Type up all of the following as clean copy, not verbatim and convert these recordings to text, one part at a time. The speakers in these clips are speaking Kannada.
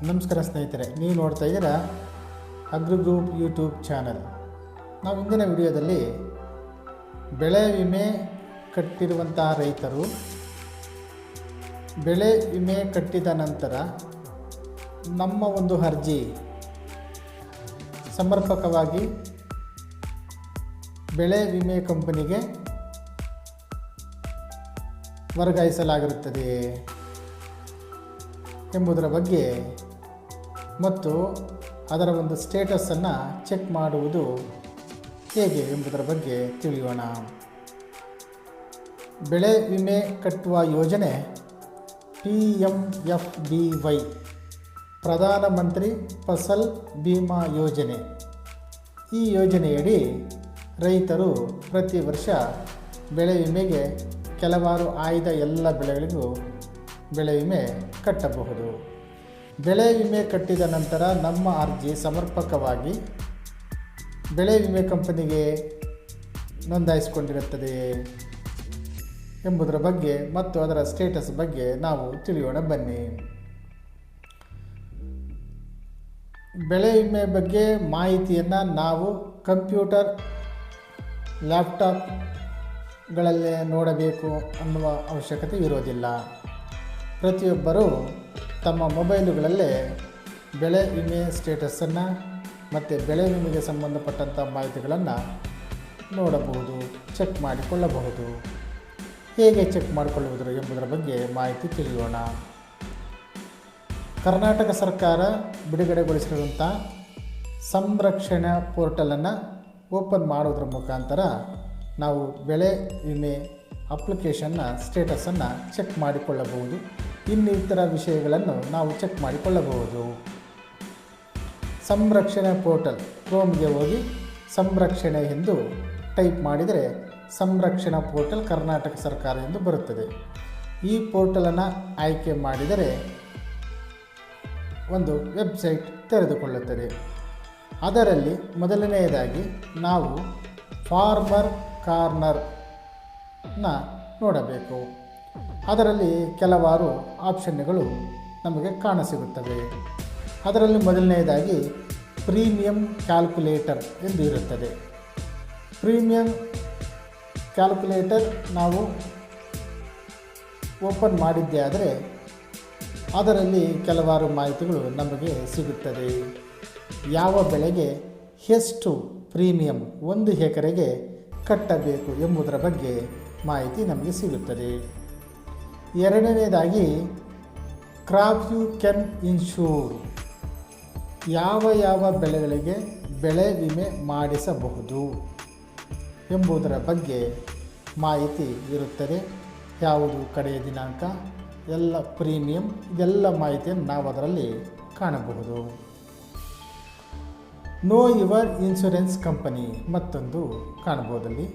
ನಮಸ್ಕಾರ ಸ್ನೇಹಿತರೆ, ನೀವು ನೋಡ್ತಾ ಇದ್ದೀರಾ ಅಗ್ರಿ ಗ್ರೂಪ್ ಯೂಟ್ಯೂಬ್ ಚಾನಲ್. ನಾವು ಇಂದಿನ ವಿಡಿಯೋದಲ್ಲಿ ಬೆಳೆ ವಿಮೆ ಕಟ್ಟಿರುವಂತಹ ರೈತರು ಬೆಳೆ ವಿಮೆ ಕಟ್ಟಿದ ನಂತರ ನಮ್ಮ ಒಂದು ಅರ್ಜಿ ಸಮರ್ಪಕವಾಗಿ ಬೆಳೆ ವಿಮೆ ಕಂಪನಿಗೆ ವರ್ಗಾಯಿಸಲಾಗಿರುತ್ತದೆ ಎಂಬುದರ ಬಗ್ಗೆ ಮತ್ತು ಅದರ ಒಂದು ಸ್ಟೇಟಸನ್ನು ಚೆಕ್ ಮಾಡುವುದು ಹೇಗೆ ಎಂಬುದರ ಬಗ್ಗೆ ತಿಳಿಯೋಣ. ಬೆಳೆ ವಿಮೆ ಕಟ್ಟುವ ಯೋಜನೆ PMFBY ಪ್ರಧಾನಮಂತ್ರಿ ಫಸಲ್ ಬಿಮಾ ಯೋಜನೆ. ಈ ಯೋಜನೆಯಡಿ ರೈತರು ಪ್ರತಿ ವರ್ಷ ಬೆಳೆ ವಿಮೆಗೆ ಕೆಲವಾರು ಆಯ್ದ ಎಲ್ಲ ಬೆಳೆಗಳಿಗೂ ಬೆಳೆ ವಿಮೆ ಕಟ್ಟಬಹುದು. ಬೆಳೆ ವಿಮೆ ಕಟ್ಟಿದ ನಂತರ ನಮ್ಮ ಅರ್ಜಿ ಸಮರ್ಪಕವಾಗಿ ಬೆಳೆ ವಿಮೆ ಕಂಪನಿಗೆ ನೋಂದಾಯಿಸಿಕೊಂಡಿರುತ್ತದೆ ಎಂಬುದರ ಬಗ್ಗೆ ಮತ್ತು ಅದರ ಸ್ಟೇಟಸ್ ಬಗ್ಗೆ ನಾವು ತಿಳಿಯೋಣ ಬನ್ನಿ. ಬೆಳೆ ವಿಮೆ ಬಗ್ಗೆ ಮಾಹಿತಿಯನ್ನು ನಾವು ಕಂಪ್ಯೂಟರ್, ಲ್ಯಾಪ್ಟಾಪ್ಗಳಲ್ಲೇ ನೋಡಬೇಕು ಅನ್ನುವ ಅವಶ್ಯಕತೆ ಇರೋದಿಲ್ಲ. ಪ್ರತಿಯೊಬ್ಬರೂ ತಮ್ಮ ಮೊಬೈಲುಗಳಲ್ಲೇ ಬೆಳೆ ವಿಮೆ ಸ್ಟೇಟಸನ್ನು ಮತ್ತು ಬೆಳೆ ವಿಮೆಗೆ ಸಂಬಂಧಪಟ್ಟಂಥ ಮಾಹಿತಿಗಳನ್ನು ನೋಡಬಹುದು, ಚೆಕ್ ಮಾಡಿಕೊಳ್ಳಬಹುದು. ಹೇಗೆ ಚೆಕ್ ಮಾಡಿಕೊಳ್ಳುವುದು ಎಂಬುದರ ಬಗ್ಗೆ ಮಾಹಿತಿ ತಿಳಿಯೋಣ. ಕರ್ನಾಟಕ ಸರ್ಕಾರ ಬಿಡುಗಡೆಗೊಳಿಸಿರುವಂಥ ಸಂರಕ್ಷಣಾ ಪೋರ್ಟಲನ್ನು ಓಪನ್ ಮಾಡೋದ್ರ ಮುಖಾಂತರ ನಾವು ಬೆಳೆ ವಿಮೆ ಅಪ್ಲಿಕೇಶನ್ನ ಸ್ಟೇಟಸನ್ನು ಚೆಕ್ ಮಾಡಿಕೊಳ್ಳಬಹುದು. ಇನ್ನಿತರ ವಿಷಯಗಳನ್ನು ನಾವು ಚೆಕ್ ಮಾಡಿಕೊಳ್ಳಬಹುದು. ಸಂರಕ್ಷಣೆ ಪೋರ್ಟಲ್ ಕ್ರೋಮ್ಗೆ ಹೋಗಿ ಸಂರಕ್ಷಣೆ ಎಂದು ಟೈಪ್ ಮಾಡಿದರೆ ಸಂರಕ್ಷಣಾ ಪೋರ್ಟಲ್ ಕರ್ನಾಟಕ ಸರ್ಕಾರ ಎಂದು ಬರುತ್ತದೆ. ಈ ಪೋರ್ಟಲನ್ನು ಆಯ್ಕೆ ಮಾಡಿದರೆ ಒಂದು ವೆಬ್ಸೈಟ್ ತೆರೆದುಕೊಳ್ಳುತ್ತದೆ. ಅದರಲ್ಲಿ ಮೊದಲನೆಯದಾಗಿ ನಾವು ಫಾರ್ಮರ್ ಕಾರ್ನರ್ನ ನೋಡಬೇಕು. ಅದರಲ್ಲಿ ಕೆಲವಾರು ಆಪ್ಷನ್ಗಳು ನಮಗೆ ಕಾಣಸಿಗುತ್ತವೆ. ಅದರಲ್ಲಿ ಮೊದಲನೆಯದಾಗಿ ಪ್ರೀಮಿಯಂ ಕ್ಯಾಲ್ಕುಲೇಟರ್ ಎಂದು ಇರುತ್ತದೆ. ಪ್ರೀಮಿಯಂ ಕ್ಯಾಲ್ಕುಲೇಟರ್ ನಾವು ಓಪನ್ ಮಾಡಿದ್ದೇ ಆದರೆ ಅದರಲ್ಲಿ ಕೆಲವಾರು ಮಾಹಿತಿಗಳು ನಮಗೆ ಸಿಗುತ್ತದೆ. ಯಾವ ಬೆಳೆಗೆ ಎಷ್ಟು ಪ್ರೀಮಿಯಂ 1 ಎಕರೆಗೆ ಕಟ್ಟಬೇಕು ಎಂಬುದರ ಬಗ್ಗೆ ಮಾಹಿತಿ ನಮಗೆ ಸಿಗುತ್ತದೆ. ಎರಡನೇದಾಗಿ ಕ್ರಾಪ್ ಯು ಕ್ಯಾನ್ ಇನ್ಶೂರ್, ಯಾವ ಬೆಳೆಗಳಿಗೆ ಬೆಳೆ ವಿಮೆ ಮಾಡಿಸಬಹುದು ಎಂಬುದರ ಬಗ್ಗೆ ಮಾಹಿತಿ ಇರುತ್ತದೆ. ಯಾವುದು ಕಡೆಯ ದಿನಾಂಕ, ಎಲ್ಲ ಪ್ರೀಮಿಯಂ, ಇದೆಲ್ಲ ಮಾಹಿತಿಯನ್ನು ನಾವು ಅದರಲ್ಲಿ ಕಾಣಬಹುದು. ನೋ ಯುವರ್ ಇನ್ಶೂರೆನ್ಸ್ ಕಂಪನಿ ಮತ್ತೊಂದು ಕಾಣಬಹುದಲ್ಲಿ.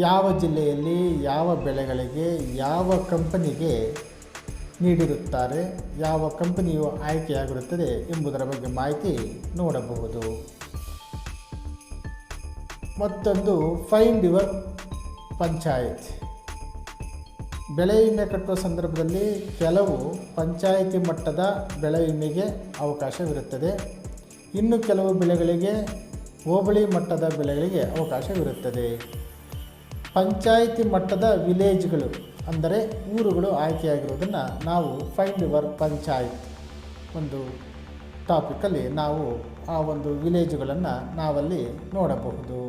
ಯಾವ ಜಿಲ್ಲೆಯಲ್ಲಿ ಯಾವ ಬೆಳೆಗಳಿಗೆ ಯಾವ ಕಂಪನಿಗೆ ನೀಡಿರುತ್ತಾರೆ, ಯಾವ ಕಂಪನಿಯು ಆಯ್ಕೆಯಾಗಿರುತ್ತದೆ ಎಂಬುದರ ಬಗ್ಗೆ ಮಾಹಿತಿ ನೋಡಬಹುದು. ಮತ್ತೊಂದು ಫೈಂಡ್ ಯುವರ್ ಪಂಚಾಯತ್. ಬೆಳೆ ವಿಮೆ ಕಟ್ಟುವ ಸಂದರ್ಭದಲ್ಲಿ ಕೆಲವು ಪಂಚಾಯಿತಿ ಮಟ್ಟದ ಬೆಳೆ ವಿಮೆಗೆ ಅವಕಾಶವಿರುತ್ತದೆ. ಇನ್ನು ಕೆಲವು ಬೆಳೆಗಳಿಗೆ ಹೋಬಳಿ ಮಟ್ಟದ ಬೆಳೆಗಳಿಗೆ ಅವಕಾಶವಿರುತ್ತದೆ. ಪಂಚಾಯಿತಿ ಮಟ್ಟದ ವಿಲೇಜ್ಗಳು ಅಂದರೆ ಊರುಗಳು ಆಯ್ಕೆಯಾಗಿರುವುದನ್ನು ನಾವು ಫೈಂಡ್ ಯುವರ್ ಪಂಚಾಯತ್ ಒಂದು ಟಾಪಿಕಲ್ಲಿ ನಾವು ಆ ಒಂದು ವಿಲೇಜುಗಳನ್ನು ನಾವಲ್ಲಿ ನೋಡಬಹುದು.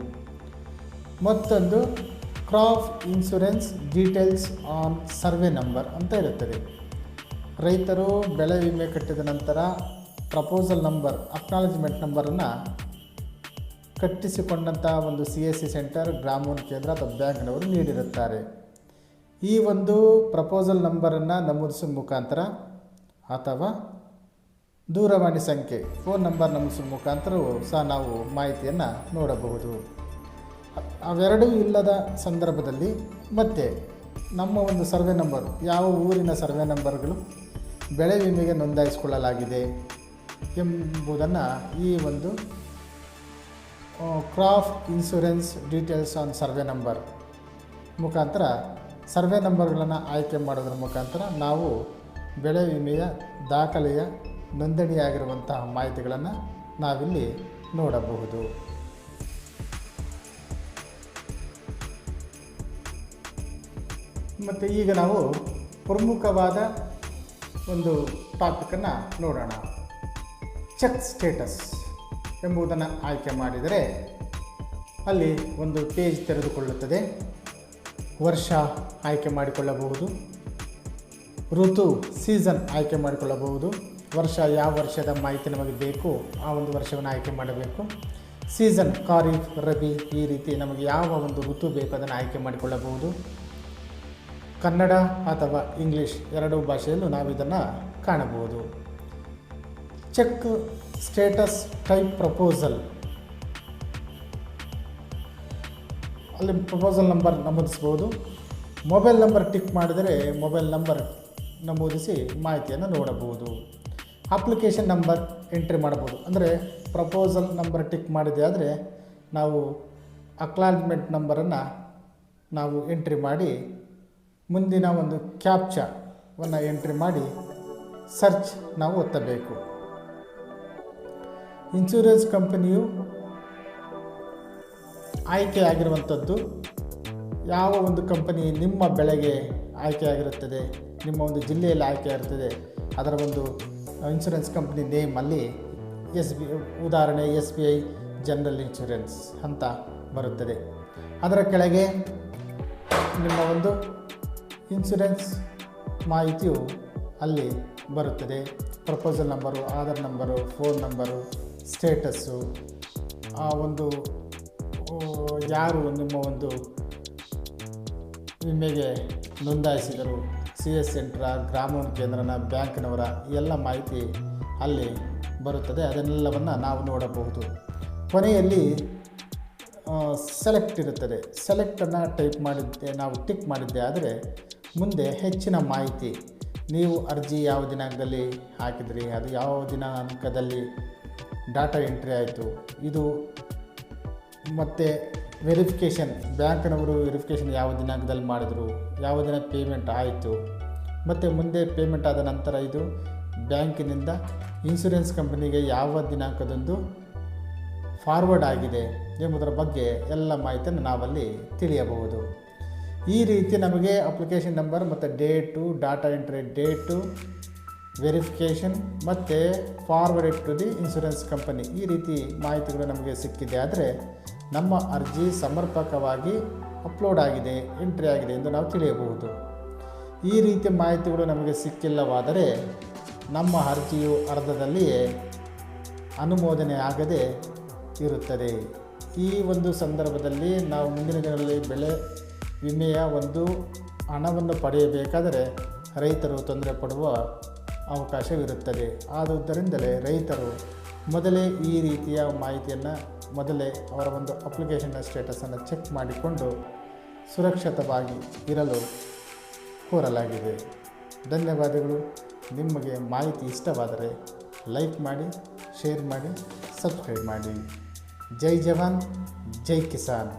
ಮತ್ತೊಂದು crop insurance details on survey number ಅಂತ ಇರುತ್ತದೆ. ರೈತರು ಬೆಳೆ ವಿಮೆ ಕಟ್ಟಿದ ನಂತರ ಪ್ರಪೋಸಲ್ ನಂಬರ್, ಅಕ್ನಾಲಜ್ಮೆಂಟ್ ನಂಬರನ್ನು ಕಟ್ಟಿಸಿಕೊಂಡಂಥ ಒಂದು CSC ಸೆಂಟರ್, ಗ್ರಾಮೋನ್ ಕೇಂದ್ರ ಅಥವಾ ಬ್ಯಾಂಕ್ನವರು ನೀಡಿರುತ್ತಾರೆ. ಈ ಒಂದು ಪ್ರಪೋಸಲ್ ನಂಬರನ್ನು ನಮೂದಿಸುವ ಮುಖಾಂತರ ಅಥವಾ ದೂರವಾಣಿ ಸಂಖ್ಯೆ, ಫೋನ್ ನಂಬರ್ ನಮೂದಿಸುವ ಮುಖಾಂತರವೂ ಸಹ ನಾವು ಮಾಹಿತಿಯನ್ನು ನೋಡಬಹುದು. ಅವೆರಡೂ ಇಲ್ಲದ ಸಂದರ್ಭದಲ್ಲಿ ಮತ್ತೆ ನಮ್ಮ ಒಂದು ಸರ್ವೆ ನಂಬರ್, ಯಾವ ಊರಿನ ಸರ್ವೆ ನಂಬರ್ಗಳು ಬೆಳೆ ವಿಮೆಗೆ ನೋಂದಾಯಿಸಿಕೊಳ್ಳಲಾಗಿದೆ ಎಂಬುದನ್ನು ಈ ಒಂದು crop insurance details on survey number ಮುಖಾಂತರ ಸರ್ವೆ ನಂಬರ್ಗಳನ್ನು ಆಯ್ಕೆ ಮಾಡೋದ್ರ ಮುಖಾಂತರ ನಾವು ಬೆಳೆ ವಿಮೆಯ ದಾಖಲೆಯ ನೋಂದಣಿಯಾಗಿರುವಂತಹ ಮಾಹಿತಿಗಳನ್ನು ನಾವಿಲ್ಲಿ ನೋಡಬಹುದು. ಮತ್ತು ಈಗ ನಾವು ಪ್ರಮುಖವಾದ ಒಂದು ಟಾಪಿಕನ್ನು ನೋಡೋಣ. ಚೆಕ್ ಸ್ಟೇಟಸ್ ಎಂಬುದನ್ನು ಆಯ್ಕೆ ಮಾಡಿದರೆ ಅಲ್ಲಿ ಒಂದು ಪೇಜ್ ತೆರೆದುಕೊಳ್ಳುತ್ತದೆ. ವರ್ಷ ಆಯ್ಕೆ ಮಾಡಿಕೊಳ್ಳಬಹುದು, ಋತು ಸೀಸನ್ ಆಯ್ಕೆ ಮಾಡಿಕೊಳ್ಳಬಹುದು. ವರ್ಷ ಯಾವ ವರ್ಷದ ಮಾಹಿತಿ ನಮಗೆ ಬೇಕು ಆ ಒಂದು ವರ್ಷವನ್ನು ಆಯ್ಕೆ ಮಾಡಬೇಕು. ಸೀಸನ್ ಖಾರಿಫ್, ರಬಿ, ಈ ರೀತಿ ನಮಗೆ ಯಾವ ಒಂದು ಋತು ಬೇಕು ಅದನ್ನು ಆಯ್ಕೆ ಮಾಡಿಕೊಳ್ಳಬಹುದು. ಕನ್ನಡ ಅಥವಾ ಇಂಗ್ಲೀಷ್ ಎರಡೂ ಭಾಷೆಯಲ್ಲೂ ನಾವು ಇದನ್ನು ಕಾಣಬಹುದು. ಚೆಕ್ ಸ್ಟೇಟಸ್ ಟೈಪ್ ಪ್ರಪೋಸಲ್, ಅಲ್ಲಿ ಪ್ರಪೋಸಲ್ ನಂಬರ್ ನಮೂದಿಸ್ಬೋದು. ಮೊಬೈಲ್ ನಂಬರ್ ಟಿಕ್ ಮಾಡಿದರೆ ಮೊಬೈಲ್ ನಂಬರ್ ನಮೂದಿಸಿ ಮಾಹಿತಿಯನ್ನು ನೋಡಬಹುದು. ಅಪ್ಲಿಕೇಶನ್ ನಂಬರ್ ಎಂಟ್ರಿ ಮಾಡಬಹುದು. ಅಂದರೆ ಪ್ರಪೋಸಲ್ ನಂಬರ್ ಟಿಕ್ ಮಾಡಿದೆ ಆದರೆ ನಾವು ಅಕ್ನಾಲಜ್ಮೆಂಟ್ ನಂಬರನ್ನು ನಾವು ಎಂಟ್ರಿ ಮಾಡಿ ಮುಂದಿನ ಒಂದು ಕ್ಯಾಪ್ಚಾವನ್ನು ಎಂಟ್ರಿ ಮಾಡಿ ಸರ್ಚ್ ನಾವು ಒತ್ತಬೇಕು. ಇನ್ಶೂರೆನ್ಸ್ ಕಂಪನಿಯು ಆಯ್ಕೆಯಾಗಿರುವಂಥದ್ದು ಯಾವ ಒಂದು ಕಂಪನಿ ನಿಮ್ಮ ಬೆಳೆಗೆ ಆಯ್ಕೆಯಾಗಿರುತ್ತದೆ, ನಿಮ್ಮ ಒಂದು ಜಿಲ್ಲೆಯಲ್ಲಿ ಆಯ್ಕೆಯಾಗಿರುತ್ತದೆ, ಅದರ ಒಂದು ಇನ್ಶೂರೆನ್ಸ್ ಕಂಪ್ನಿ ನೇಮಲ್ಲಿ ಉದಾಹರಣೆ SBI ಜನರಲ್ ಇನ್ಶೂರೆನ್ಸ್ ಅಂತ ಬರುತ್ತದೆ. ಅದರ ಕೆಳಗೆ ನಿಮ್ಮ ಒಂದು ಇನ್ಶೂರೆನ್ಸ್ ಮಾಹಿತಿಯು ಅಲ್ಲಿ ಬರುತ್ತದೆ. Proposal number, Aadhaar number, phone number, status, ಆ ಒಂದು ಯಾರು ನಿಮ್ಮ ಒಂದು ವಿಮೆಗೆ ನೋಂದಾಯಿಸಿದರು, CS ಸೆಂಟ್ರ, ಗ್ರಾಮೀಣ ಕೇಂದ್ರನ, ಬ್ಯಾಂಕ್ನವರ, ಎಲ್ಲ ಮಾಹಿತಿ ಅಲ್ಲಿ ಬರುತ್ತದೆ. ಅದನ್ನೆಲ್ಲವನ್ನು ನಾವು ನೋಡಬಹುದು. ಕೊನೆಯಲ್ಲಿ ಸೆಲೆಕ್ಟ್ ಇರುತ್ತದೆ. ಸೆಲೆಕ್ಟನ್ನು ಟೈಪ್ ಮಾಡಿದ್ದೆ ನಾವು ಟಿಕ್ ಮಾಡಿದ್ದೆ ಆದರೆ ಮುಂದೆ ಹೆಚ್ಚಿನ ಮಾಹಿತಿ, ನೀವು ಅರ್ಜಿ ಯಾವ ದಿನಾಂಕದಲ್ಲಿ ಹಾಕಿದ್ರಿ, ಅದು ಯಾವ ದಿನಾಂಕದಲ್ಲಿ ಡಾಟಾ ಎಂಟ್ರಿ ಆಯಿತು, ಇದು ಮತ್ತು ವೆರಿಫಿಕೇಷನ್, ಬ್ಯಾಂಕ್ನವರು ವೆರಿಫಿಕೇಷನ್ ಯಾವ ದಿನಾಂಕದಲ್ಲಿ ಮಾಡಿದರು, ಯಾವ ದಿನ ಪೇಮೆಂಟ್ ಆಯಿತು, ಮತ್ತು ಮುಂದೆ ಪೇಮೆಂಟ್ ಆದ ನಂತರ ಇದು ಬ್ಯಾಂಕಿನಿಂದ ಇನ್ಶೂರೆನ್ಸ್ ಕಂಪನಿಗೆ ಯಾವ ದಿನಾಂಕದಂದು ಫಾರ್ವರ್ಡ್ ಆಗಿದೆ ಎಂಬುದರ ಬಗ್ಗೆ ಎಲ್ಲ ಮಾಹಿತಿಯನ್ನು ನಾವಲ್ಲಿ ತಿಳಿಯಬಹುದು. ಈ ರೀತಿ ನಮಗೆ ಅಪ್ಲಿಕೇಶನ್ ನಂಬರ್ ಮತ್ತು date, data entry date, verification ಮತ್ತು forward to the insurance company, ಈ ರೀತಿ ಮಾಹಿತಿಗಳು ನಮಗೆ ಸಿಕ್ಕಿದೆ ಆದರೆ ನಮ್ಮ ಅರ್ಜಿ ಸಮರ್ಪಕವಾಗಿ ಅಪ್ಲೋಡ್ ಆಗಿದೆ, ಎಂಟ್ರಿ ಆಗಿದೆ ಎಂದು ನಾವು ತಿಳಿಯಬಹುದು. ಈ ರೀತಿ ಮಾಹಿತಿಗಳು ನಮಗೆ ಸಿಕ್ಕಿಲ್ಲವಾದರೆ ನಮ್ಮ ಅರ್ಜಿಯು ಅರ್ಧದಲ್ಲಿಯೇ ಅನುಮೋದನೆ ಆಗದೆ ಇರುತ್ತದೆ. ಈ ಒಂದು ಸಂದರ್ಭದಲ್ಲಿ ನಾವು ಮುಂದಿನ ದಿನಗಳಲ್ಲಿ ಬೆಳೆ ವಿಮೆಯ ಒಂದು ಹಣವನ್ನು ಪಡೆಯಬೇಕಾದರೆ ರೈತರು ತೊಂದರೆ ಪಡುವ ಅವಕಾಶವಿರುತ್ತದೆ. ಆದುದರಿಂದಲೇ ರೈತರು ಮೊದಲೇ ಈ ರೀತಿಯ ಮಾಹಿತಿಯನ್ನು ಮೊದಲೇ ಅವರ ಒಂದು ಅಪ್ಲಿಕೇಶನ್ನ ಸ್ಟೇಟಸನ್ನು ಚೆಕ್ ಮಾಡಿಕೊಂಡು ಸುರಕ್ಷಿತವಾಗಿ ಇರಲು ಕೋರಲಾಗಿದೆ. ಧನ್ಯವಾದಗಳು. ನಿಮಗೆ ಮಾಹಿತಿ ಇಷ್ಟವಾದರೆ ಲೈಕ್ ಮಾಡಿ, ಶೇರ್ ಮಾಡಿ, ಸಬ್ಸ್ಕ್ರೈಬ್ ಮಾಡಿ. ಜೈ ಜವಾನ್, ಜೈ ಕಿಸಾನ್.